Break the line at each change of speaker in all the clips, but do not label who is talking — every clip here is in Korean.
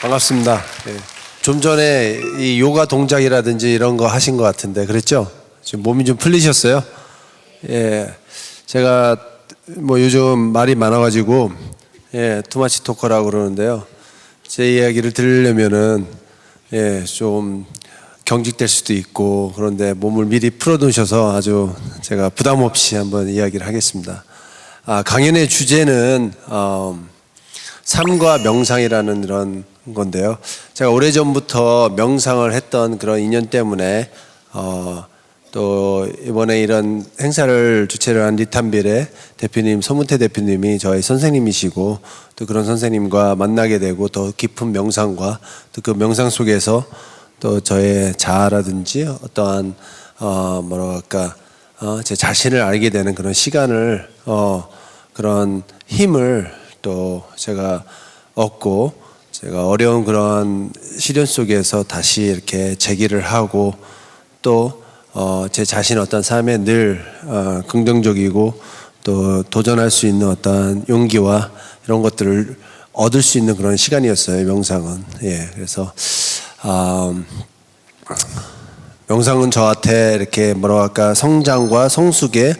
반갑습니다. 예. 좀 전에 이 요가 동작이라든지 이런 거 하신 것 같은데 그랬죠? 지금 몸이 좀 풀리셨어요? 예. 제가 뭐 요즘 말이 많아가지고 투마치 토커라고 그러는데요. 제 이야기를 들으려면은 좀 경직될 수도 있고 그런데 몸을 미리 풀어두셔서 아주 제가 부담 없이 한번 이야기를 하겠습니다. 강연의 주제는 삶과 명상이라는 이런 건데요. 제가 오래전부터 명상을 했던 그런 인연 때문에 또 이번에 이런 행사를 주최를 한 리탄빌의 대표님, 서문태 대표님이 저의 선생님이시고 또 그런 선생님과 만나게 되고 더 깊은 명상과 또 그 명상 속에서 또 저의 자아라든지 어떠한 제 자신을 알게 되는 그런 시간을 그런 힘을 또 제가 얻고 제가 어려운 그런 시련 속에서 다시 이렇게 재기를 하고 또 제 자신 어떤 삶에 늘 긍정적이고 또 도전할 수 있는 어떤 용기와 이런 것들을 얻을 수 있는 그런 시간이었어요. 명상은. 그래서 명상은 저한테 이렇게 성장과 성숙에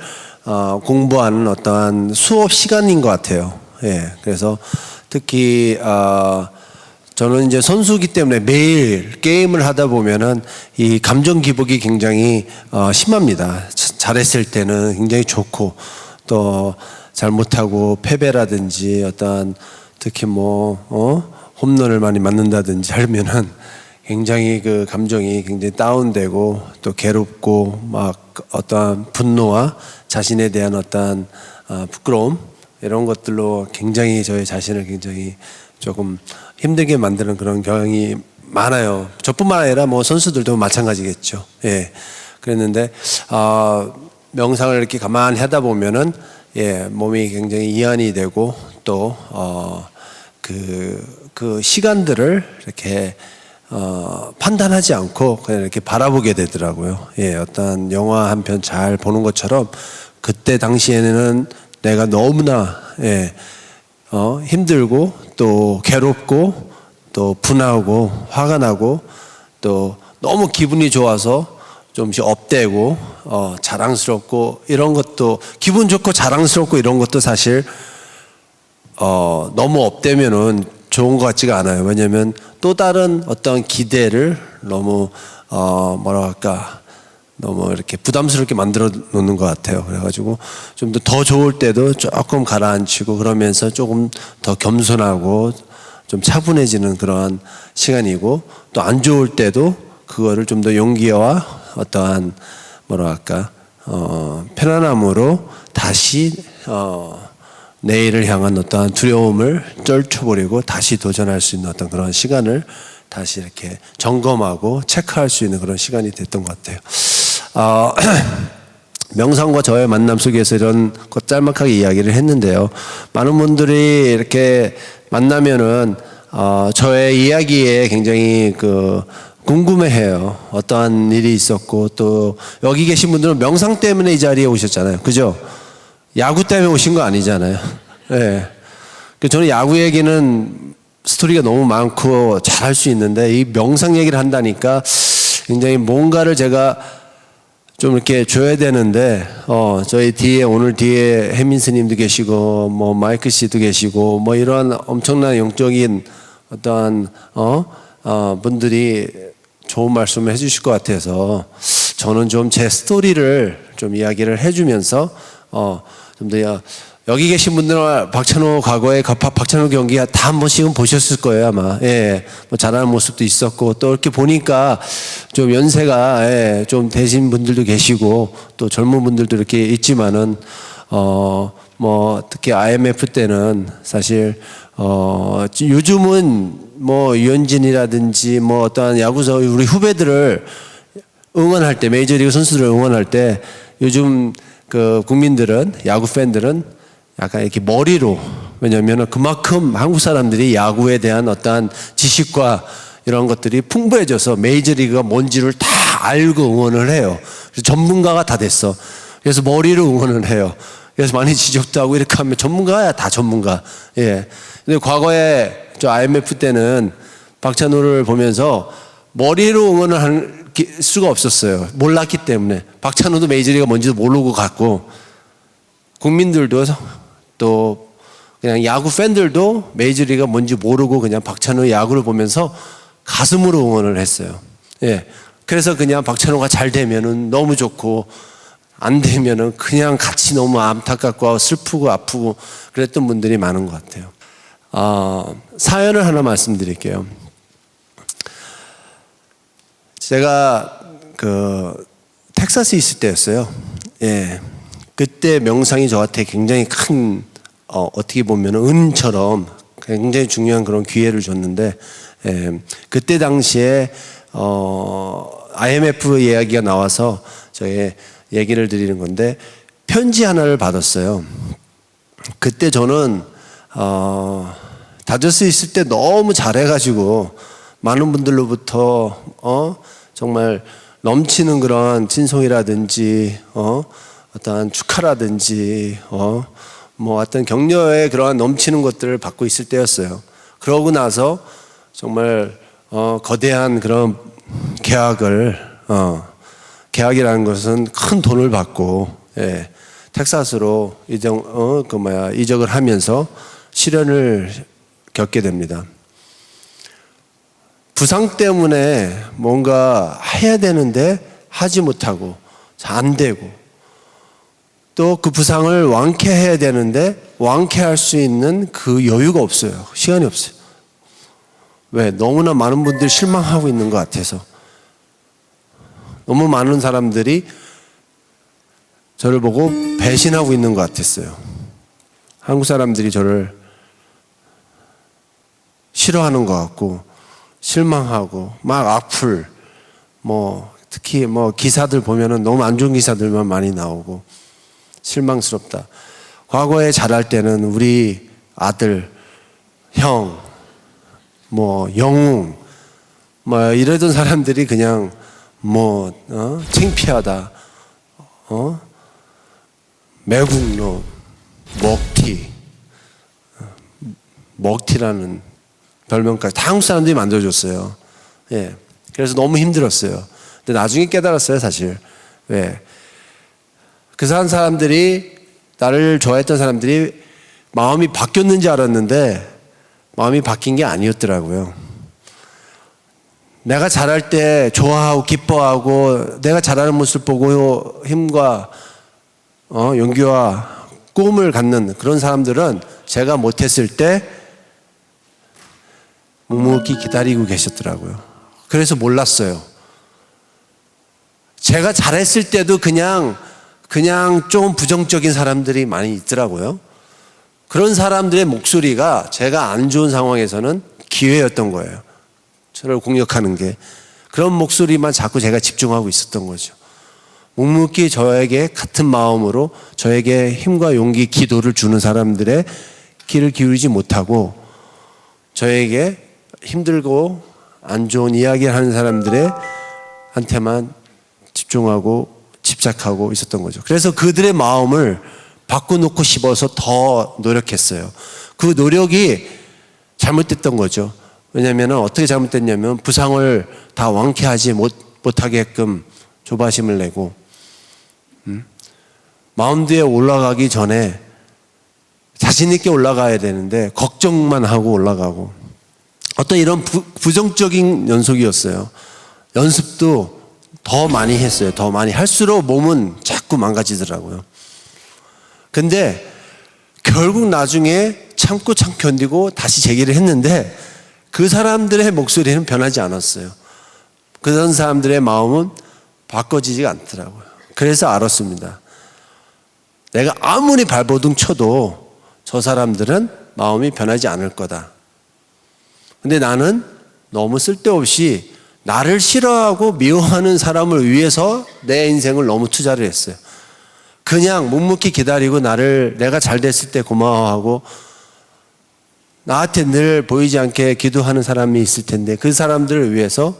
공부하는 어떠한 수업 시간인 것 같아요. 그래서 특히 저는 이제 선수기 때문에 매일 게임을 하다 보면은 이 감정 기복이 굉장히 심합니다. 잘했을 때는 굉장히 좋고 또 잘못하고 패배라든지 어떤 특히 홈런을 많이 맞는다든지 하면은 굉장히 그 감정이 굉장히 다운되고 또 괴롭고 막 어떠한 분노와 자신에 대한 어떠한 부끄러움 이런 것들로 굉장히 저의 자신을 굉장히 조금 힘들게 만드는 그런 경향이 많아요. 저뿐만 아니라 선수들도 마찬가지겠죠. 그랬는데 명상을 이렇게 가만히 하다 보면은 몸이 굉장히 이완이 되고 또 그 시간들을 이렇게 판단하지 않고 그냥 이렇게 바라보게 되더라고요. 어떤 영화 한 편 잘 보는 것처럼 그때 당시에는 내가 너무나 힘들고 또 괴롭고 또 분하고 화가 나고 또 너무 기분이 좋아서 좀씩 업되고 자랑스럽고 이런 것도 기분 좋고 자랑스럽고 이런 것도 사실 너무 업되면은 좋은 것 같지가 않아요. 왜냐하면 또 다른 어떤 기대를 너무 너무 이렇게 부담스럽게 만들어 놓는 것 같아요. 그래가지고 좀 더 좋을 때도 조금 가라앉히고 그러면서 조금 더 겸손하고 좀 차분해지는 그러한 시간이고 또 안 좋을 때도 그거를 좀 더 용기와 어떠한 편안함으로 다시 내일을 향한 어떠한 두려움을 떨쳐버리고 다시 도전할 수 있는 어떤 그런 시간을 다시 이렇게 점검하고 체크할 수 있는 그런 시간이 됐던 것 같아요. 명상과 저의 만남 속에서 이런 것 짤막하게 이야기를 했는데요. 많은 분들이 이렇게 만나면은 저의 이야기에 굉장히 궁금해해요. 어떠한 일이 있었고 또 여기 계신 분들은 명상 때문에 이 자리에 오셨잖아요. 그죠? 야구 때문에 오신 거 아니잖아요. 저는 야구 얘기는 스토리가 너무 많고 잘할 수 있는데 이 명상 얘기를 한다니까 굉장히 뭔가를 제가 좀 이렇게 줘야 되는데 저희 뒤에 오늘 뒤에 혜민 스님도 계시고 마이크 씨도 계시고 이러한 엄청난 영적인 어떠한 분들이 좋은 말씀을 해주실 것 같아서 저는 좀 제 스토리를 좀 이야기를 해주면서 좀 더 여기 계신 분들은 박찬호 과거에 박찬호 경기 다 한 번씩은 보셨을 거예요 아마. 잘하는 모습도 있었고 또 이렇게 보니까 좀 연세가 좀 되신 분들도 계시고 또 젊은 분들도 이렇게 있지만은 특히 IMF 때는 사실 요즘은 유현진이라든지 어떠한 야구서 우리 후배들을 응원할 때 메이저리그 선수들을 응원할 때 요즘 그 국민들은 야구 팬들은 약간 이렇게 머리로 왜냐하면 그만큼 한국 사람들이 야구에 대한 어떠한 지식과 이런 것들이 풍부해져서 메이저리그가 뭔지를 다 알고 응원을 해요. 그래서 전문가가 다 됐어. 그래서 머리로 응원을 해요. 그래서 많이 지적도 하고 이렇게 하면 전문가야 다 전문가. 근데 과거에 저 IMF 때는 박찬호를 보면서 머리로 응원을 할 수가 없었어요. 몰랐기 때문에. 박찬호도 메이저리가 뭔지도 모르고 갔고, 국민들도 또 그냥 야구 팬들도 메이저리가 뭔지 모르고 그냥 박찬호의 야구를 보면서 가슴으로 응원을 했어요. 예. 그래서 그냥 박찬호가 잘 되면은 너무 좋고, 안 되면은 그냥 같이 너무 안타깝고 슬프고 아프고 그랬던 분들이 많은 것 같아요. 사연을 하나 말씀드릴게요. 제가 텍사스에 있을 때였어요. 예. 그때 명상이 저한테 굉장히 큰, 어떻게 보면 은처럼 굉장히 중요한 그런 기회를 줬는데, 예. 그때 당시에, IMF 이야기가 나와서 저의 얘기를 드리는 건데, 편지 하나를 받았어요. 그때 저는, 다저스에 있을 때 너무 잘해가지고, 많은 분들로부터, 정말 넘치는 그런 친송이라든지, 어떠한 축하라든지, 뭐 어떤 격려의 그러한 넘치는 것들을 받고 있을 때였어요. 그러고 나서 정말, 거대한 그런 계약이라는 것은 큰 돈을 받고, 예, 텍사스로 이적을 하면서 시련을 겪게 됩니다. 부상 때문에 뭔가 해야 되는데 하지 못하고 안 되고, 또 그 부상을 완쾌해야 되는데 완쾌할 수 있는 그 여유가 없어요. 시간이 없어요. 왜? 너무나 많은 분들이 실망하고 있는 것 같아서. 너무 많은 사람들이 저를 보고 배신하고 있는 것 같았어요. 한국 사람들이 저를 싫어하는 것 같고, 실망하고, 막 악플, 특히 기사들 보면은 너무 안 좋은 기사들만 많이 나오고, 실망스럽다. 과거에 잘할 때는 우리 아들, 형, 영웅, 이러던 사람들이 그냥, 창피하다, 매국노, 먹튀라는 별명까지 다 한국 사람들이 만들어줬어요. 예. 그래서 너무 힘들었어요. 근데 나중에 깨달았어요, 사실. 왜? 그 사람들이, 나를 좋아했던 사람들이 마음이 바뀌었는지 알았는데, 마음이 바뀐 게 아니었더라고요. 내가 잘할 때 좋아하고 기뻐하고, 내가 잘하는 모습을 보고 힘과, 용기와 꿈을 갖는 그런 사람들은 제가 못했을 때 묵묵히 기다리고 계셨더라고요. 그래서 몰랐어요. 제가 잘했을 때도 그냥 좀 부정적인 사람들이 많이 있더라고요. 그런 사람들의 목소리가 제가 안 좋은 상황에서는 기회였던 거예요. 저를 공격하는 게. 그런 목소리만 자꾸 제가 집중하고 있었던 거죠. 묵묵히 저에게 같은 마음으로 저에게 힘과 용기, 기도를 주는 사람들의 귀를 기울이지 못하고, 저에게 힘들고 안 좋은 이야기를 하는 사람들의 한테만 집중하고 집착하고 있었던 거죠. 그래서 그들의 마음을 바꿔놓고 싶어서 더 노력했어요. 그 노력이 잘못됐던 거죠. 왜냐하면 어떻게 잘못됐냐면, 부상을 다 완쾌하지 못하게끔 조바심을 내고, 마운드에 올라가기 전에 자신 있게 올라가야 되는데 걱정만 하고 올라가고, 어떤 이런 부정적인 연속이었어요. 연습도 더 많이 했어요. 더 많이 할수록 몸은 자꾸 망가지더라고요. 근데 결국 나중에 참고 견디고 다시 재기를 했는데, 그 사람들의 목소리는 변하지 않았어요. 그런 사람들의 마음은 바꿔지지가 않더라고요. 그래서 알았습니다. 내가 아무리 발버둥 쳐도 저 사람들은 마음이 변하지 않을 거다. 근데 나는 너무 쓸데없이 나를 싫어하고 미워하는 사람을 위해서 내 인생을 너무 투자를 했어요. 그냥 묵묵히 기다리고 내가 잘 됐을 때 고마워하고, 나한테 늘 보이지 않게 기도하는 사람이 있을 텐데 그 사람들을 위해서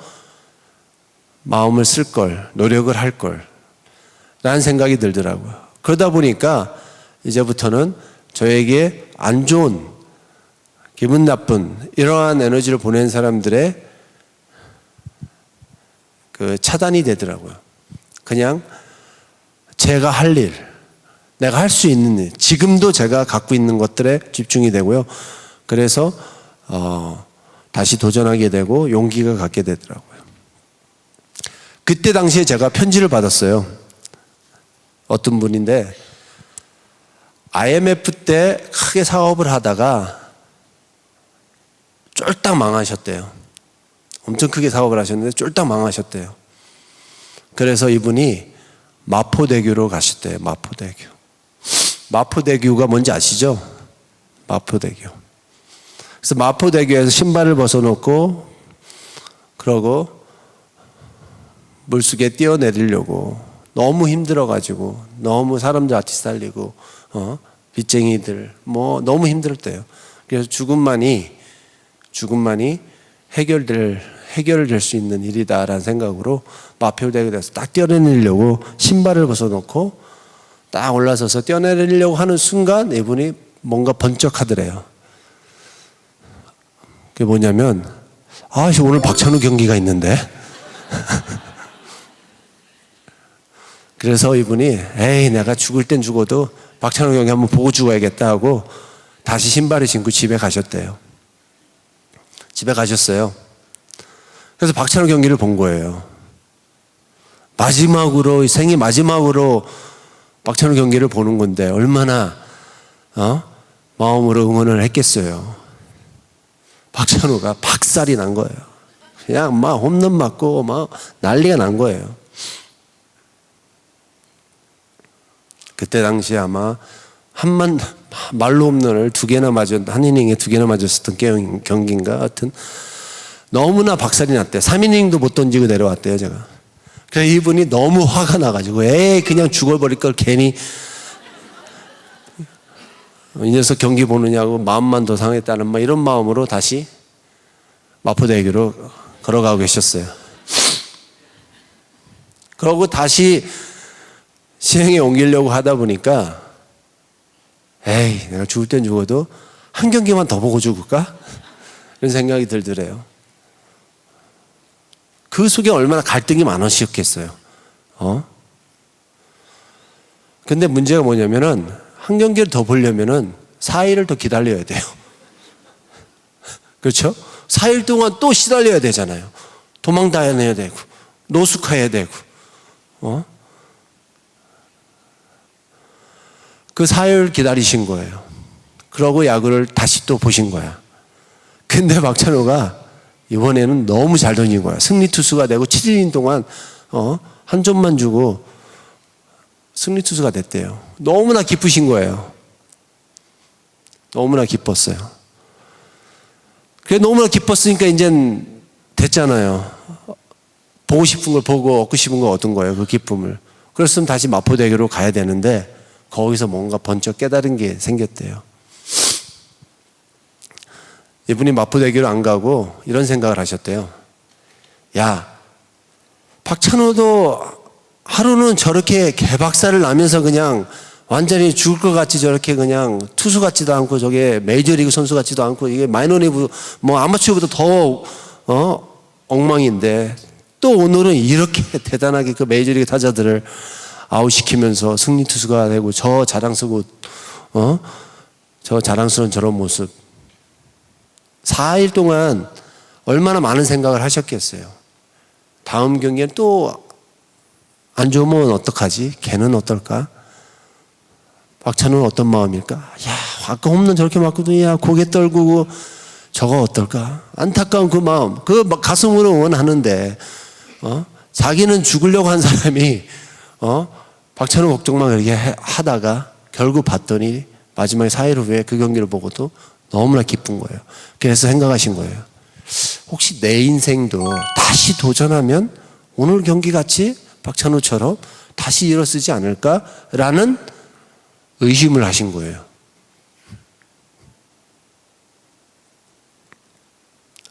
마음을 쓸 걸, 노력을 할 걸, 라는 생각이 들더라고요. 그러다 보니까 이제부터는 저에게 안 좋은 기분 나쁜 이러한 에너지를 보낸 사람들의 그 차단이 되더라고요. 그냥 제가 할 일, 내가 할 수 있는 일, 지금도 제가 갖고 있는 것들에 집중이 되고요. 그래서 다시 도전하게 되고 용기가 갖게 되더라고요. 그때 당시에 제가 편지를 받았어요. 어떤 분인데 IMF 때 크게 사업을 하다가 쫄딱 망하셨대요. 엄청 크게 사업을 하셨는데 쫄딱 망하셨대요. 그래서 이분이 마포대교로 가셨대요. 마포대교. 마포대교가 뭔지 아시죠? 마포대교. 그래서 마포대교에서 신발을 벗어놓고 그러고 물속에 뛰어내리려고 너무 힘들어가지고 너무 사람들 같이 살리고 빚쟁이들 뭐 너무 힘들었대요. 그래서 죽음만이 해결될 수 있는 일이다라는 생각으로 마포대교에서 딱 뛰어내리려고 신발을 벗어놓고 딱 올라서서 뛰어내리려고 하는 순간 이분이 뭔가 번쩍하더래요. 그게 뭐냐면 오늘 박찬호 경기가 있는데 그래서 이분이 내가 죽을 땐 죽어도 박찬호 경기 한번 보고 죽어야겠다 하고 다시 신발을 신고 집에 가셨대요. 집에 가셨어요. 그래서 박찬호 경기를 본 거예요. 생애 마지막으로 박찬호 경기를 보는 건데 얼마나 마음으로 응원을 했겠어요. 박찬호가 박살이 난 거예요. 그냥 막 홈런 맞고 막 난리가 난 거예요. 그때 당시에 아마 말로 홈런을 한 이닝에 2개나 맞았었던 경기인가 하여튼 너무나 박살이 났대. 3이닝도 못 던지고 내려왔대요, 제가. 그래서 이분이 너무 화가 나가지고 그냥 죽어버릴 걸 괜히 이 녀석 경기 보느냐고 마음만 더 상했다는 이런 마음으로 다시 마포대교로 걸어가고 계셨어요. 그러고 다시 시행에 옮기려고 하다 보니까 내가 죽을 땐 죽어도 한 경기만 더 보고 죽을까? 이런 생각이 들더래요. 그 속에 얼마나 갈등이 많으셨겠어요. 근데 문제가 뭐냐면은 한 경기를 더 보려면은 4일을 더 기다려야 돼요. 그렇죠? 4일 동안 또 시달려야 되잖아요. 도망 다녀야 되고 노숙해야 되고 그 4일 기다리신 거예요. 그러고 야구를 다시 또 보신 거야. 근데 박찬호가 이번에는 너무 잘 던진 거야. 승리 투수가 되고 7이닝 동안 한 점만 주고 승리 투수가 됐대요. 너무나 기쁘신 거예요. 너무나 기뻤어요. 그래 너무나 기뻤으니까 이젠 됐잖아요. 보고 싶은 걸 보고 얻고 싶은 걸 얻은 거예요. 그 기쁨을. 그랬으면 다시 마포대교로 가야 되는데 거기서 뭔가 번쩍 깨달은 게 생겼대요. 이분이 마포대교를 안 가고 이런 생각을 하셨대요. 박찬호도 하루는 저렇게 개박살을 나면서 그냥 완전히 죽을 것 같이 저렇게 그냥 투수 같지도 않고 저게 메이저리그 선수 같지도 않고 이게 마이너리그 아마추어보다 더 엉망인데 또 오늘은 이렇게 대단하게 그 메이저리그 타자들을 아웃시키면서 승리 투수가 되고 저 자랑스러운 저런 모습. 4일 동안 얼마나 많은 생각을 하셨겠어요. 다음 경기엔 또 안 좋으면 어떡하지? 걔는 어떨까? 박찬호는 어떤 마음일까? 아까 홈런 저렇게 맞고도 고개 떨구고 저거 어떨까? 안타까운 그 마음, 그 가슴으로 응원하는데 자기는 죽으려고 한 사람이 박찬호 걱정만 그렇게 하다가 결국 봤더니 마지막에 4일 후에 그 경기를 보고도 너무나 기쁜 거예요. 그래서 생각하신 거예요. 혹시 내 인생도 다시 도전하면 오늘 경기 같이 박찬호처럼 다시 일어서지 않을까라는 의심을 하신 거예요.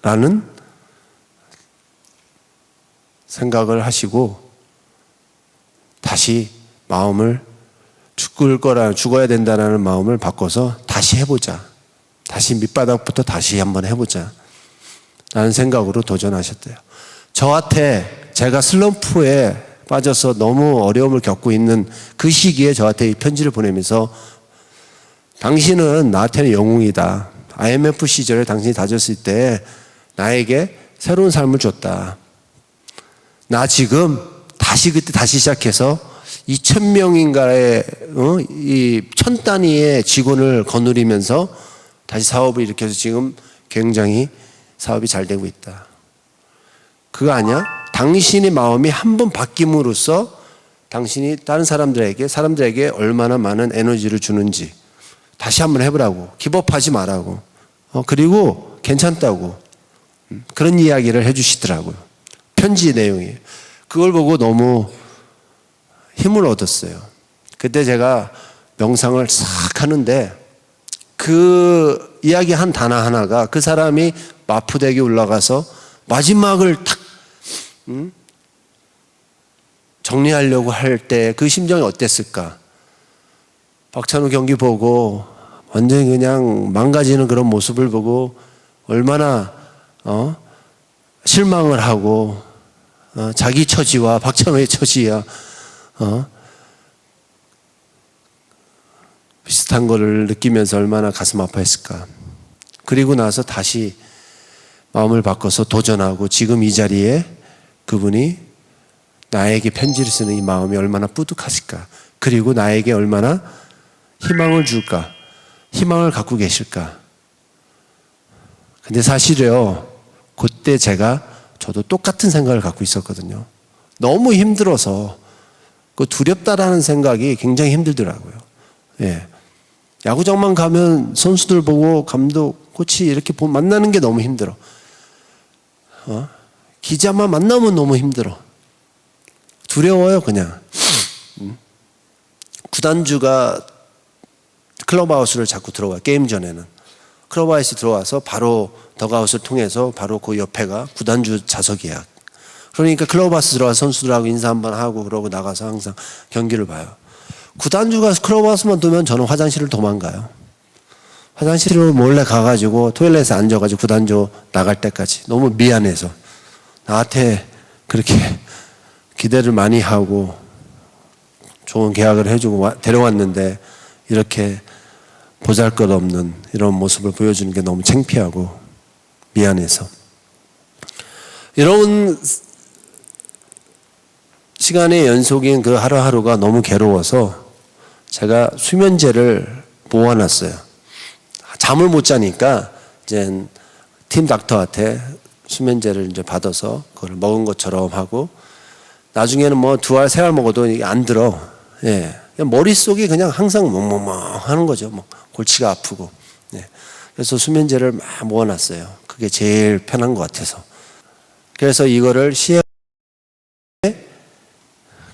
라는 생각을 하시고 다시 마음을 죽어야 된다는 마음을 바꿔서 다시 해보자. 다시 밑바닥부터 다시 한번 해보자 라는 생각으로 도전하셨대요. 저한테 제가 슬럼프에 빠져서 너무 어려움을 겪고 있는 그 시기에 저한테 이 편지를 보내면서 당신은 나한테는 영웅이다. IMF 시절에 당신이 다졌을 때 나에게 새로운 삶을 줬다. 나 지금 그때 다시 시작해서 2,000명인가의 이 1,000단위의 직원을 거느리면서 다시 사업을 일으켜서 지금 굉장히 사업이 잘 되고 있다. 그거 아니야? 당신의 마음이 한 번 바뀜으로써 당신이 다른 사람들에게 얼마나 많은 에너지를 주는지 다시 한번 해보라고. 기법하지 말라고. 그리고 괜찮다고. 그런 이야기를 해주시더라고요. 편지 내용이. 그걸 보고 너무 힘을 얻었어요. 그때 제가 명상을 싹 하는데 그 이야기 한 단어 하나가 그 사람이 마푸대교에 올라가서 마지막을 탁 정리하려고 할 때 그 심정이 어땠을까? 박찬호 경기 보고 완전히 그냥 망가지는 그런 모습을 보고 얼마나 실망을 하고 자기 처지와 박찬호의 처지야 비슷한 거를 느끼면서 얼마나 가슴 아파했을까. 그리고 나서 다시 마음을 바꿔서 도전하고 지금 이 자리에 그분이 나에게 편지를 쓰는 이 마음이 얼마나 뿌듯하실까. 그리고 나에게 얼마나 희망을 줄까. 희망을 갖고 계실까. 근데 사실요, 그때 저도 똑같은 생각을 갖고 있었거든요. 너무 힘들어서 그 두렵다라는 생각이 굉장히 힘들더라고요. 예. 야구장만 가면 선수들 보고 감독, 코치 이렇게 만나는 게 너무 힘들어. 기자만 만나면 너무 힘들어. 두려워요, 그냥. 구단주가 클럽하우스를 자꾸 들어가, 게임 전에는. 클럽하우스 들어와서 바로 덕아웃을 통해서 바로 그 옆에가 구단주 좌석이야. 그러니까 클럽하우스 들어와서 선수들하고 인사 한번 하고 그러고 나가서 항상 경기를 봐요. 구단주가 클럽하우스만 두면 저는 화장실을 도망가요. 화장실로 몰래 가가지고 토일렛에 앉아가지고 구단주 나갈 때까지 너무 미안해서 나한테 그렇게 기대를 많이 하고 좋은 계약을 해주고 데려왔는데 이렇게 보잘것없는 이런 모습을 보여주는 게 너무 창피하고 미안해서 이런 시간의 연속인 그 하루하루가 너무 괴로워서 제가 수면제를 모아놨어요. 잠을 못 자니까 이제 팀 닥터한테 수면제를 이제 받아서 그걸 먹은 것처럼 하고 나중에는 뭐 2알, 3알 먹어도 이게 안 들어. 예. 머릿속이 그냥 항상 멍멍멍 하는 거죠. 뭐 골치가 아프고. 예. 그래서 수면제를 막 모아놨어요. 그게 제일 편한 것 같아서. 그래서 이거를 시에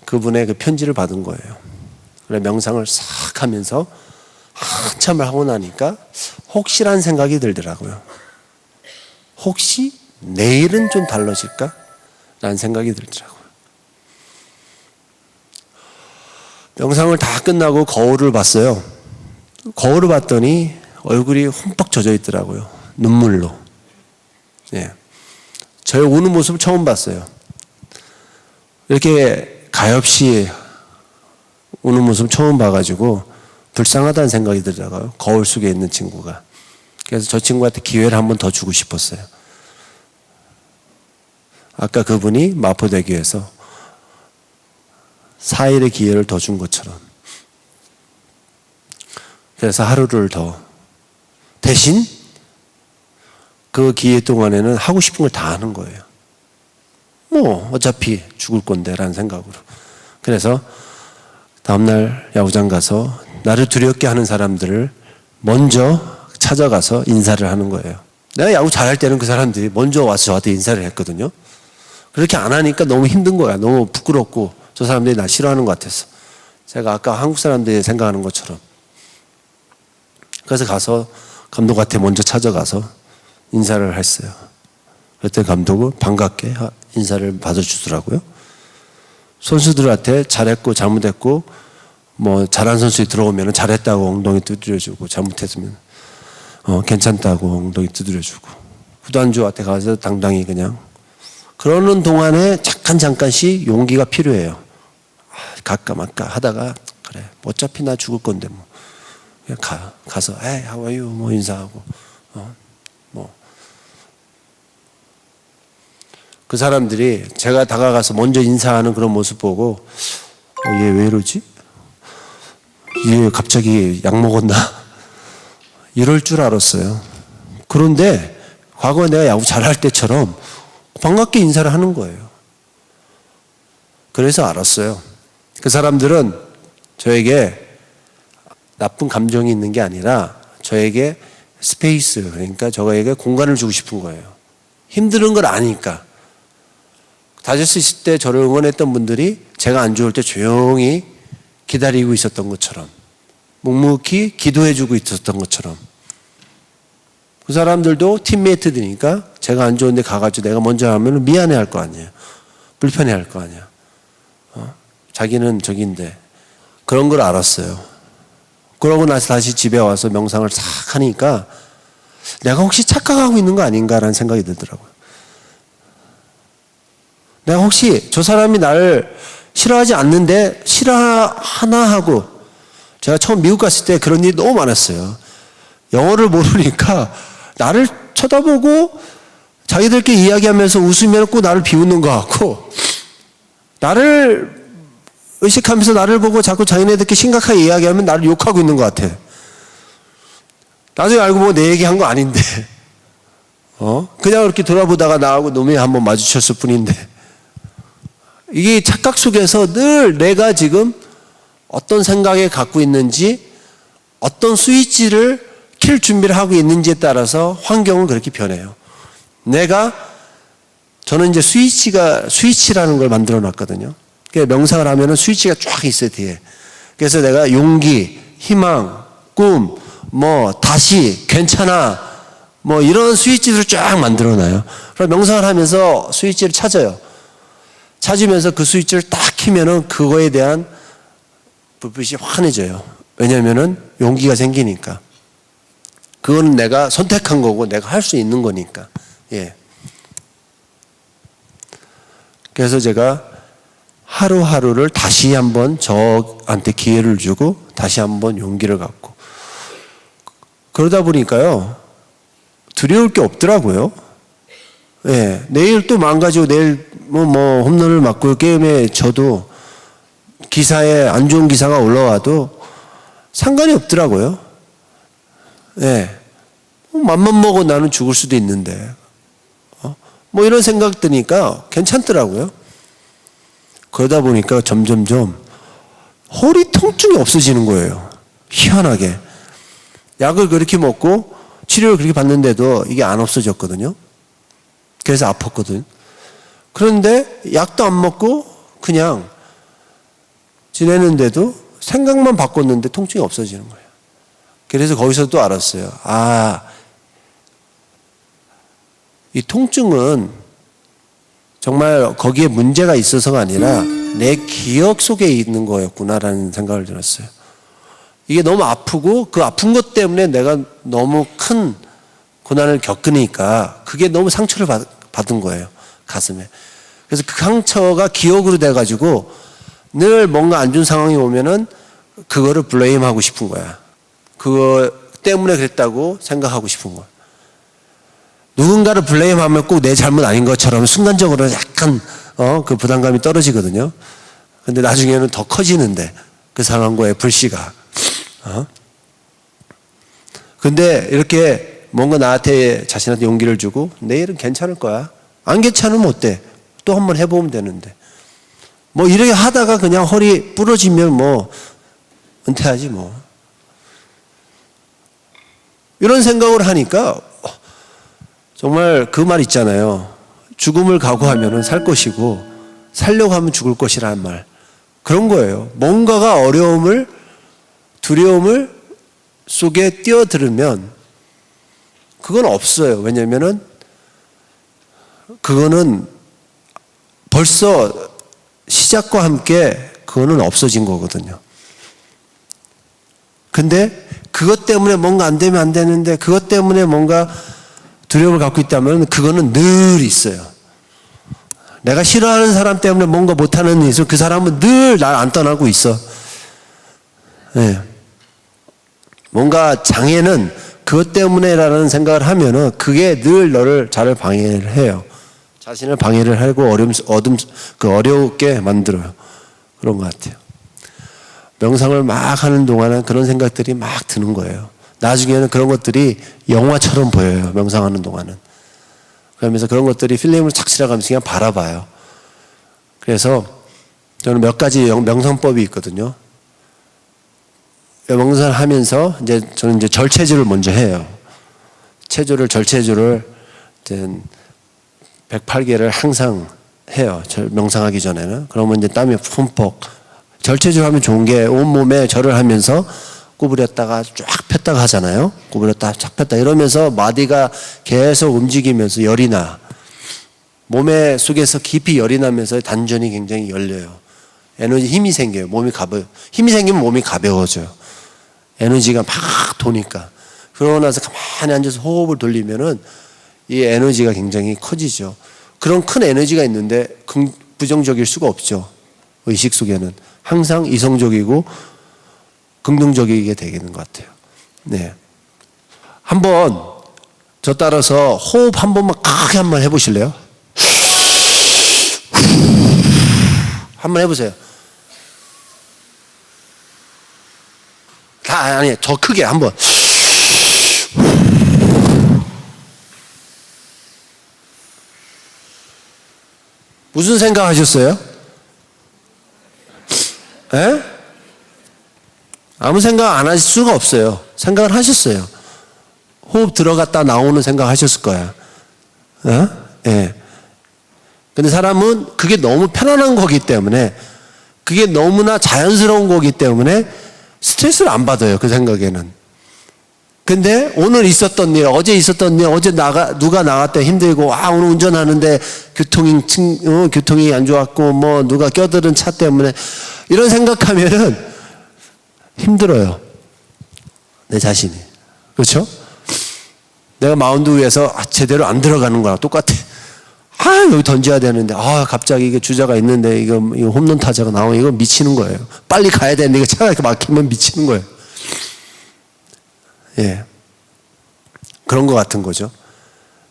그분의 그 편지를 받은 거예요. 그래 명상을 싹 하면서 한참을 하고 나니까 혹시란 생각이 들더라고요. 혹시 내일은 좀 달라질까? 라는 생각이 들더라고요. 명상을 다 끝나고 거울을 봤어요. 거울을 봤더니 얼굴이 흠뻑 젖어 있더라고요. 눈물로. 예. 저의 우는 모습을 처음 봤어요. 이렇게 가엾이 우는 모습을 처음 봐가지고 불쌍하다는 생각이 들더라고요. 거울 속에 있는 친구가. 그래서 저 친구한테 기회를 한 번 더 주고 싶었어요. 아까 그분이 마포대교에서 4일의 기회를 더 준 것처럼. 그래서 하루를 더. 대신 그 기회 동안에는 하고 싶은 걸 다 하는 거예요. 뭐 어차피 죽을 건데 라는 생각으로. 그래서 다음날 야구장 가서 나를 두렵게 하는 사람들을 먼저 찾아가서 인사를 하는 거예요. 내가 야구 잘할 때는 그 사람들이 먼저 와서 저한테 인사를 했거든요. 그렇게 안 하니까 너무 힘든 거야. 너무 부끄럽고 저 사람들이 나 싫어하는 것 같아서. 제가 아까 한국 사람들이 생각하는 것처럼. 그래서 가서 감독한테 먼저 찾아가서 인사를 했어요. 그때 감독은 반갑게 인사를 받아주더라고요. 선수들한테 잘했고 잘못했고 뭐 잘한 선수들이 들어오면 잘했다고 엉덩이 두드려주고 잘못했으면 괜찮다고 엉덩이 두드려주고, 구단주한테 가서 당당히 그냥. 그러는 동안에 잠깐씩 용기가 필요해요. 갈까 말까 하다가, 그래, 어차피 나 죽을 건데 뭐. 그냥 가서, 에이, how are you? 뭐 인사하고, 그 사람들이 제가 다가가서 먼저 인사하는 그런 모습 보고, 얘 왜 이러지? 얘 갑자기 약 먹었나? 이럴 줄 알았어요. 그런데 과거에 내가 야구 잘할 때처럼 반갑게 인사를 하는 거예요. 그래서 알았어요. 그 사람들은 저에게 나쁜 감정이 있는 게 아니라 저에게 스페이스, 그러니까 저에게 공간을 주고 싶은 거예요. 힘드는 걸 아니까. 다저스 있을 때 저를 응원했던 분들이 제가 안 좋을 때 조용히 기다리고 있었던 것처럼, 묵묵히 기도해주고 있었던 것처럼, 그 사람들도 팀메이트들이니까 제가 안 좋은데 가가지고 내가 먼저 하면 미안해 할 거 아니에요. 불편해 할 거 아니야. 자기는 저기인데. 그런 걸 알았어요. 그러고 나서 다시 집에 와서 명상을 싹 하니까 내가 혹시 착각하고 있는 거 아닌가라는 생각이 들더라고요. 내가 혹시 저 사람이 나를 싫어하지 않는데 싫어하나 하고, 제가 처음 미국 갔을 때 그런 일이 너무 많았어요. 영어를 모르니까 나를 쳐다보고 자기들끼리 이야기하면서 웃으면 꼭 나를 비웃는 것 같고, 나를 의식하면서 나를 보고 자꾸 자기네들끼리 심각하게 이야기하면 나를 욕하고 있는 것 같아. 나중에 알고 보면 내 얘기한 거 아닌데, 그냥 이렇게 돌아보다가 나하고 놈이 한번 마주쳤을 뿐인데, 이게 착각 속에서 늘 내가 지금 어떤 생각에 갖고 있는지, 어떤 스위치를 킬 준비를 하고 있는지에 따라서 환경은 그렇게 변해요. 저는 이제 스위치라는 걸 만들어 놨거든요. 그러니까 명상을 하면은 스위치가 쫙 있어요, 뒤에. 그래서 내가 용기, 희망, 꿈, 다시, 괜찮아, 이런 스위치를 쫙 만들어 놔요. 그럼 명상을 하면서 스위치를 찾아요. 찾으면서 그 스위치를 딱 키면은 그거에 대한 불빛이 환해져요. 왜냐면은 용기가 생기니까. 그건 내가 선택한 거고 내가 할 수 있는 거니까. 예. 그래서 제가 하루하루를 다시 한번 저한테 기회를 주고 다시 한번 용기를 갖고, 그러다 보니까요, 두려울 게 없더라고요. 예. 내일 또 망가지고 내일 홈런을 맞고 게임에 져도, 기사에 안 좋은 기사가 올라와도 상관이 없더라고요. 예. 맘만 먹어 나는 죽을 수도 있는데. 이런 생각 드니까 괜찮더라고요. 그러다 보니까 점점점 허리 통증이 없어지는 거예요. 희한하게. 약을 그렇게 먹고 치료를 그렇게 받는데도 이게 안 없어졌거든요. 그래서 아팠거든. 그런데 약도 안 먹고 그냥 지내는데도 생각만 바꿨는데 통증이 없어지는 거예요. 그래서 거기서 또 알았어요. 이 통증은 정말 거기에 문제가 있어서가 아니라 내 기억 속에 있는 거였구나라는 생각을 들었어요. 이게 너무 아프고 그 아픈 것 때문에 내가 너무 큰 고난을 겪으니까 그게 너무 상처를 받은 거예요, 가슴에. 그래서 그 상처가 기억으로 돼가지고 늘 뭔가 안 좋은 상황이 오면은 그거를 블레임하고 싶은 거야. 그거 때문에 그랬다고 생각하고 싶은 거야. 누군가를 블레임하면 꼭 내 잘못 아닌 것처럼 순간적으로 약간 그 부담감이 떨어지거든요. 근데 나중에는 더 커지는데 그 상황과의 불씨가. 근데 이렇게 뭔가 나한테 자신한테 용기를 주고 내일은 괜찮을 거야. 안 괜찮으면 어때? 또 한번 해보면 되는데. 이렇게 하다가 그냥 허리 부러지면 은퇴하지 뭐. 이런 생각을 하니까 정말 그 말 있잖아요. 죽음을 각오하면 살 것이고 살려고 하면 죽을 것이라는 말. 그런 거예요. 뭔가가 어려움을, 두려움을 속에 뛰어들으면 그건 없어요. 왜냐면은 그거는 벌써 시작과 함께 그거는 없어진 거거든요. 근데 그것 때문에 뭔가 안 되면 안 되는데 그것 때문에 뭔가 두려움을 갖고 있다면 그거는 늘 있어요. 내가 싫어하는 사람 때문에 뭔가 못하는 일이 있어. 그 사람은 늘 날 안 떠나고 있어. 네. 뭔가 장애는 그것 때문에라는 생각을 하면은 그게 늘 너를 자를 방해를 해요. 자신을 방해를 하고 어렵게 만들어요. 그런 것 같아요. 명상을 막 하는 동안은 그런 생각들이 막 드는 거예요. 나중에는 그런 것들이 영화처럼 보여요. 명상하는 동안은. 그러면서 그런 것들이 필름을 착 지나가면서 그냥 바라봐요. 그래서 저는 몇 가지 명상법이 있거든요. 명상을 하면서 저는 이제 절체조를 먼저 해요. 절체조를 이제 108개를 항상 해요. 명상하기 전에는. 그러면 이제 땀이 흠뻑. 절체조 하면 좋은 게 온몸에 절을 하면서 구부렸다가 쫙 폈다가 하잖아요. 구부렸다 쫙 폈다 이러면서 마디가 계속 움직이면서 열이 나. 몸에 속에서 깊이 열이 나면서 단전이 굉장히 열려요. 에너지 힘이 생겨요. 힘이 생기면 몸이 가벼워져요. 에너지가 막 도니까. 그러고 나서 가만히 앉아서 호흡을 돌리면은 이 에너지가 굉장히 커지죠. 그런 큰 에너지가 있는데 부정적일 수가 없죠. 의식 속에는 항상 이성적이고 긍정적이게 되는 것 같아요. 네. 한번 저 따라서 호흡 한 번만 크게 한번 해보실래요? 한번 해보세요. 아니, 더 크게 한번. 무슨 생각 하셨어요? 에? 아무 생각 안 하실 수가 없어요. 생각을 하셨어요. 호흡 들어갔다 나오는 생각 하셨을 거야. 예. 근데 사람은 그게 너무 편안한 거기 때문에, 그게 너무나 자연스러운 거기 때문에 스트레스를 안 받아요. 그 생각에는. 근데 오늘 있었던 일, 어제 있었던 일, 어제 누가 나갔다 힘들고, 오늘 운전하는데 교통이 안 좋았고, 뭐 누가 껴들은 차 때문에 이런 생각하면은 힘들어요. 내 자신이. 그렇죠? 내가 마운드 위에서 제대로 안 들어가는 거랑 똑같아. 여기 던져야 되는데, 갑자기 이게 주자가 있는데, 이거 홈런 타자가 나오면 이거 미치는 거예요. 빨리 가야 되는데, 이거 차가 이렇게 막히면 미치는 거예요. 예. 그런 것 같은 거죠.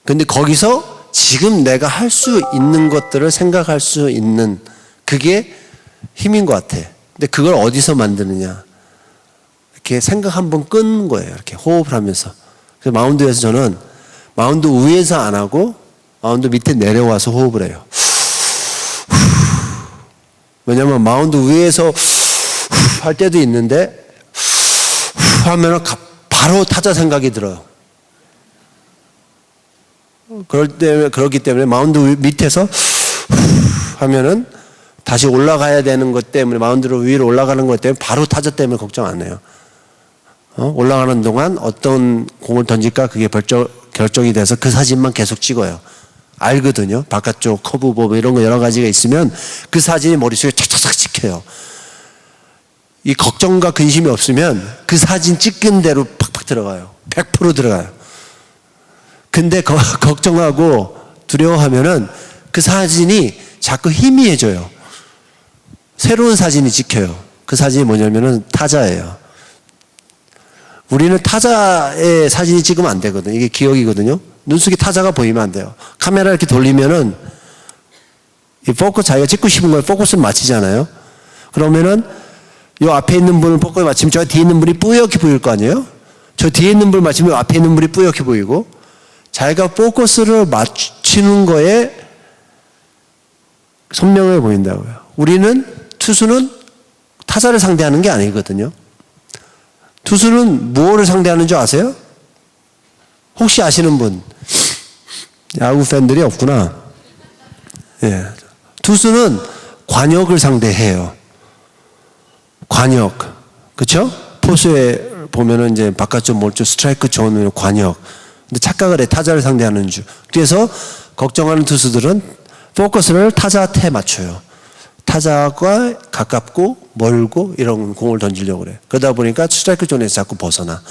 근데 거기서 지금 내가 할 수 있는 것들을 생각할 수 있는 그게 힘인 것 같아. 근데 그걸 어디서 만드느냐. 이렇게 생각 한번 끊는 거예요. 이렇게 호흡을 하면서. 그래서 마운드에서 저는 마운드 위에서 안 하고 마운드 밑에 내려와서 호흡을 해요. 왜냐면 마운드 위에서 할 때도 있는데 하면은 바로 타자 생각이 들어요. 그렇기 때문에 마운드 밑에서 하면은 다시 올라가야 되는 것 때문에 마운드로 위로 올라가는 것 때문에 바로 타자 때문에 걱정 안 해요. 올라가는 동안 어떤 공을 던질까 그게 결정이 돼서 그 사진만 계속 찍어요. 알거든요. 바깥쪽 커브 뭐 이런 거 여러 가지가 있으면 그 사진이 머릿속에 착착착 찍혀요. 이 걱정과 근심이 없으면 그 사진 찍은 대로 팍팍 들어가요. 100% 들어가요. 근데 걱정하고 두려워하면은 그 사진이 자꾸 희미해져요. 새로운 사진이 찍혀요. 그 사진이 뭐냐면은 타자예요. 우리는 타자의 사진이 찍으면 안 되거든요. 이게 기억이거든요. 눈 속에 타자가 보이면 안 돼요. 카메라 이렇게 돌리면은 이 포커스 자기가 찍고 싶은 걸 포커스를 맞추잖아요. 그러면은 요 앞에 있는 분을 포커스 맞추면 저 뒤에 있는 분이 뿌옇게 보일 거 아니에요? 저 뒤에 있는 분을 맞추면 앞에 있는 분이 뿌옇게 보이고 자기가 포커스를 맞추는 거에 선명해 보인다고요. 투수는 타자를 상대하는 게 아니거든요. 투수는 무엇을 상대하는 줄 아세요? 혹시 아시는 분? 야구 팬들이 없구나. 예. 투수는 관역을 상대해요. 관역. 그쵸? 포수에 보면은 이제 바깥쪽 몰쪽 스트라이크 존으로 관역. 근데 착각을 해. 타자를 상대하는 줄. 그래서 걱정하는 투수들은 포커스를 타자한테 맞춰요. 타자가 가깝고 멀고 이런 공을 던지려고 그래. 그러다 보니까 스트라이크 존에서 자꾸 벗어나.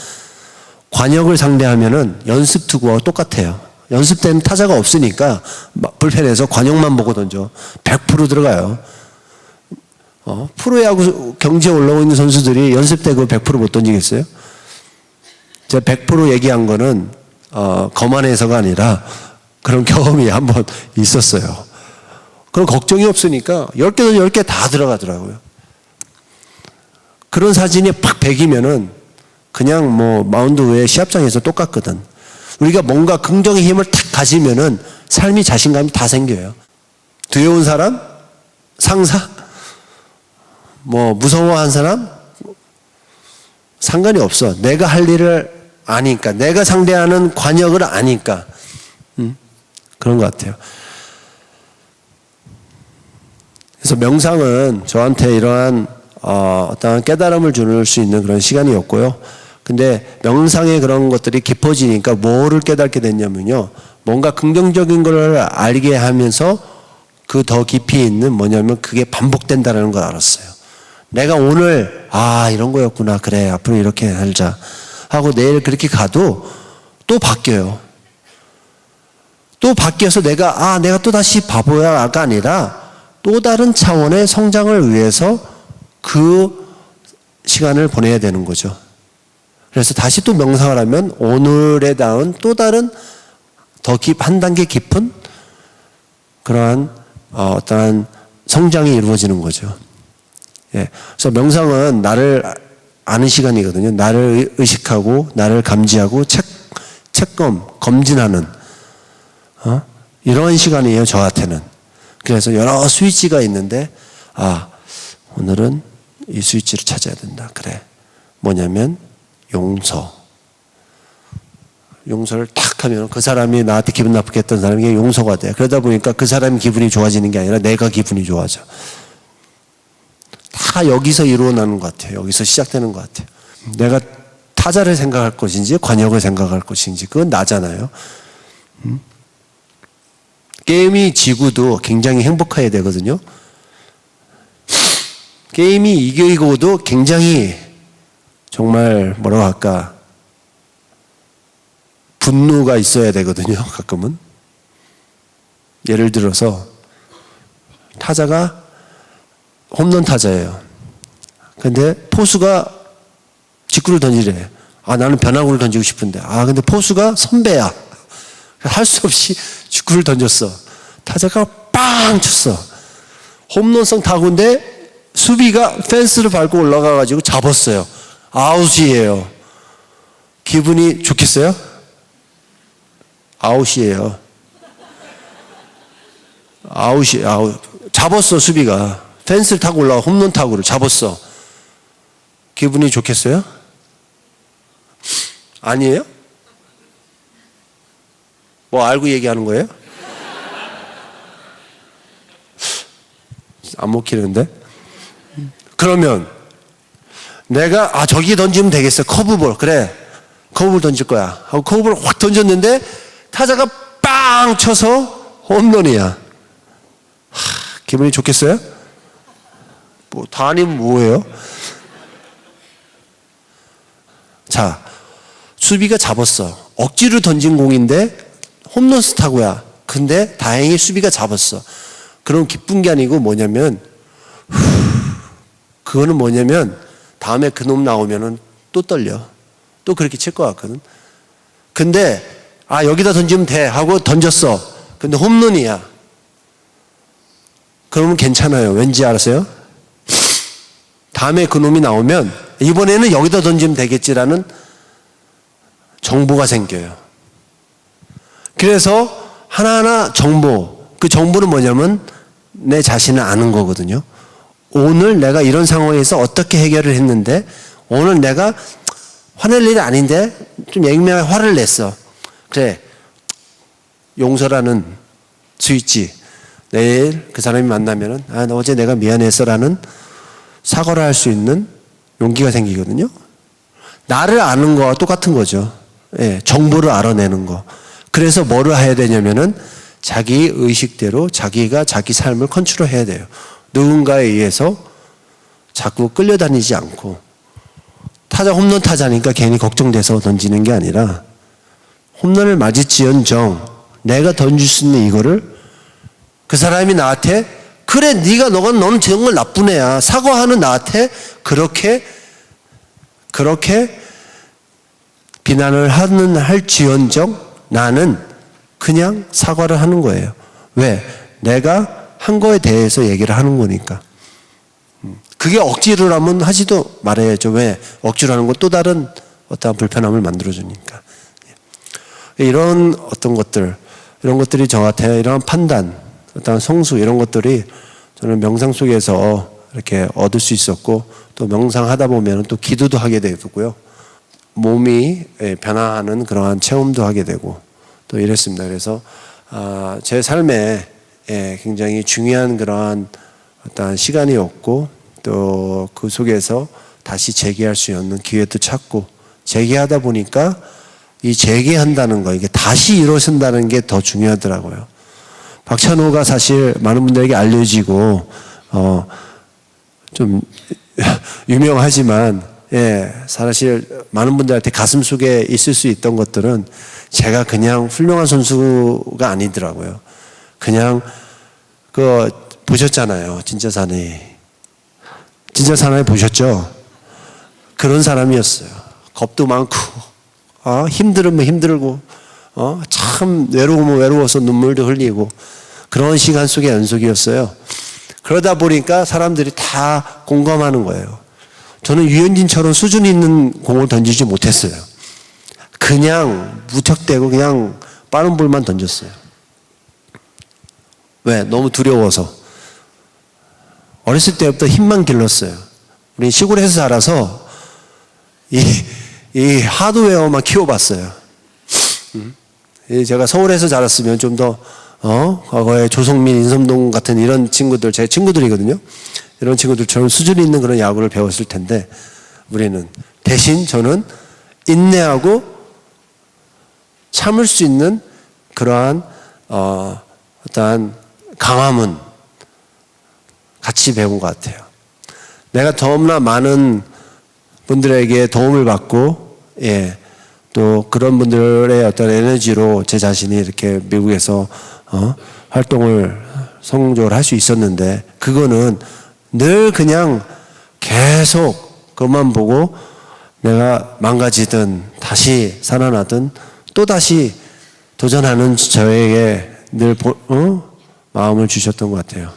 관역을 상대하면은 연습 투구와 똑같아요. 연습 때는 타자가 없으니까 불펜에서 관역만 보고 던져. 100% 들어가요. 프로야구 경지에 올라오고 있는 선수들이 연습 때 그 100%못 던지겠어요? 제가 100% 얘기한 거는 거만해서가 아니라 그런 경험이 한번 있었어요. 그런 걱정이 없으니까 10개도 10개 다 들어가더라고요. 그런 사진이 팍 배기면은 그냥 뭐 마운드 외에 시합장에서 똑같거든. 우리가 뭔가 긍정의 힘을 탁 가지면은 삶이 자신감이 다 생겨요. 두려운 사람? 상사? 뭐 무서워한 사람? 상관이 없어. 내가 할 일을 아니까. 내가 상대하는 관역을 아니까. 그런 것 같아요. 그래서 명상은 저한테 이러한 어떠한 깨달음을 줄 수 있는 그런 시간이었고요. 근데 명상의 그런 것들이 깊어지니까 뭐를 깨닫게 됐냐면요. 뭔가 긍정적인 걸 알게 하면서 그 더 깊이 있는 뭐냐면 그게 반복된다는 걸 알았어요. 내가 오늘 이런 거였구나. 그래 앞으로 이렇게 살자 하고 내일 그렇게 가도 또 바뀌어요. 또 바뀌어서 내가 또 다시 바보야가 아니라 또 다른 차원의 성장을 위해서 그 시간을 보내야 되는 거죠. 그래서 다시 또 명상을 하면 오늘에 닿은 또 다른 한 단계 깊은 그러한 어떠한 성장이 이루어지는 거죠. 예. 그래서 명상은 나를 아는 시간이거든요. 나를 의식하고 나를 감지하고 검진하는 이런 시간이에요. 저한테는. 그래서 여러 스위치가 있는데 오늘은 이 스위치를 찾아야 된다. 그래. 뭐냐면 용서를 탁 하면 그 사람이 나한테 기분 나쁘게 했던 사람이 용서가 돼. 그러다 보니까 그 사람이 기분이 좋아지는 게 아니라 내가 기분이 좋아져. 다 여기서 이루어나는 것 같아요. 여기서 시작되는 것 같아요. 내가 타자를 생각할 것인지 관역을 생각할 것인지 그건 나잖아요. 게임이 지고도 굉장히 행복해야 되거든요. 게임이 이기고도 굉장히 정말 뭐라고 할까 분노가 있어야 되거든요. 가끔은. 예를 들어서 타자가 홈런 타자예요. 근데 포수가 직구를 던지래. 나는 변화구를 던지고 싶은데. 근데 포수가 선배야. 할 수 없이 직구를 던졌어. 타자가 빵 쳤어. 홈런성 타구인데 수비가 펜스를 밟고 올라가가지고 잡았어요. 아웃이에요. 기분이 좋겠어요? 아웃이에요. 아웃. 잡았어, 수비가. 펜스를 타고 올라가 홈런 타구를 잡았어. 기분이 좋겠어요? 아니에요? 뭐 알고 얘기하는 거예요? 안 먹히는데? 그러면 내가 저기 던지면 되겠어. 커브볼. 그래. 커브볼 던질 거야. 하고 커브볼 확 던졌는데 타자가 빵 쳐서 홈런이야. 기분이 좋겠어요? 다 아니면 뭐예요? 자, 수비가 잡았어. 억지로 던진 공인데 홈런 스타구야. 근데 다행히 수비가 잡았어. 그럼 기쁜 게 아니고 뭐냐면 그거는 뭐냐면 다음에 그놈 나오면은 또 떨려. 또 그렇게 칠 것 같거든. 근데 여기다 던지면 돼 하고 던졌어. 근데 홈런이야. 그러면 괜찮아요. 왠지 알았어요? 다음에 그놈이 나오면 이번에는 여기다 던지면 되겠지라는 정보가 생겨요. 그래서 하나하나 그 정보는 뭐냐면 내 자신을 아는 거거든요. 오늘 내가 이런 상황에서 어떻게 해결을 했는데 오늘 내가 화낼 일이 아닌데 좀 예민하게 화를 냈어. 그래. 용서라는 스위치. 내일 그 사람이 만나면은 어제 내가 미안했어라는 사과를 할 수 있는 용기가 생기거든요. 나를 아는 거와 똑같은 거죠. 예, 정보를 알아내는 거. 그래서 뭐를 해야 되냐면은 자기 의식대로 자기가 자기 삶을 컨트롤해야 돼요. 누군가에 의해서 자꾸 끌려다니지 않고 타자 홈런 타자니까 괜히 걱정돼서 던지는 게 아니라 홈런을 맞을지언정 내가 던질 수 있는 이거를 그 사람이 나한테 그래 너는 정말 나쁜 애야 사과하는 나한테 그렇게 비난을 할지언정 나는 그냥 사과를 하는 거예요. 왜? 내가 한 거에 대해서 얘기를 하는 거니까. 그게 억지로 하면 하지도 말아야죠. 왜? 억지로 하는 건 또 다른 어떠한 불편함을 만들어주니까. 이런 어떤 것들, 이런 것들이 저한테 이런 판단, 어떤 성수 이런 것들이 저는 명상 속에서 이렇게 얻을 수 있었고 또 명상하다 보면 또 기도도 하게 되고요. 몸이 변화하는 그러한 체험도 하게 되고 또 이랬습니다. 그래서 제 삶에 굉장히 중요한 그러한 어떤 시간이었고 또 그 속에서 다시 재기할 수 있는 기회도 찾고 재기하다 보니까 이 재기한다는 거 이게 다시 일어선다는 게 더 중요하더라고요. 박찬호가 사실 많은 분들에게 알려지고 좀 유명하지만 사실 많은 분들한테 가슴 속에 있을 수 있던 것들은 제가 그냥 훌륭한 선수가 아니더라고요. 그냥 보셨잖아요. 진짜 사나이 보셨죠? 그런 사람이었어요. 겁도 많고 힘들으면 힘들고 참 외로우면 외로워서 눈물도 흘리고 그런 시간 속의 연속이었어요. 그러다 보니까 사람들이 다 공감하는 거예요. 저는 유현진처럼 수준 있는 공을 던지지 못했어요. 그냥 무턱대고 그냥 빠른 볼만 던졌어요. 왜? 너무 두려워서. 어렸을 때부터 힘만 길렀어요. 우리 시골에서 자라서 이 하드웨어만 키워봤어요. 제가 서울에서 자랐으면 좀 더 과거에 조성민, 인섬동 같은 이런 친구들, 제 친구들이거든요. 이런 친구들처럼 수준 있는 그런 야구를 배웠을 텐데 우리는 대신 저는 인내하고 참을 수 있는 그러한 어떠한 강함은 같이 배운 것 같아요. 내가 너무나 많은 분들에게 도움을 받고 또 그런 분들의 어떤 에너지로 제 자신이 이렇게 미국에서 활동을 성공적으로 할 수 있었는데 그거는 늘 그냥 계속 그것만 보고 내가 망가지든 다시 살아나든 또다시 도전하는 저에게 늘 마음을 주셨던 것 같아요.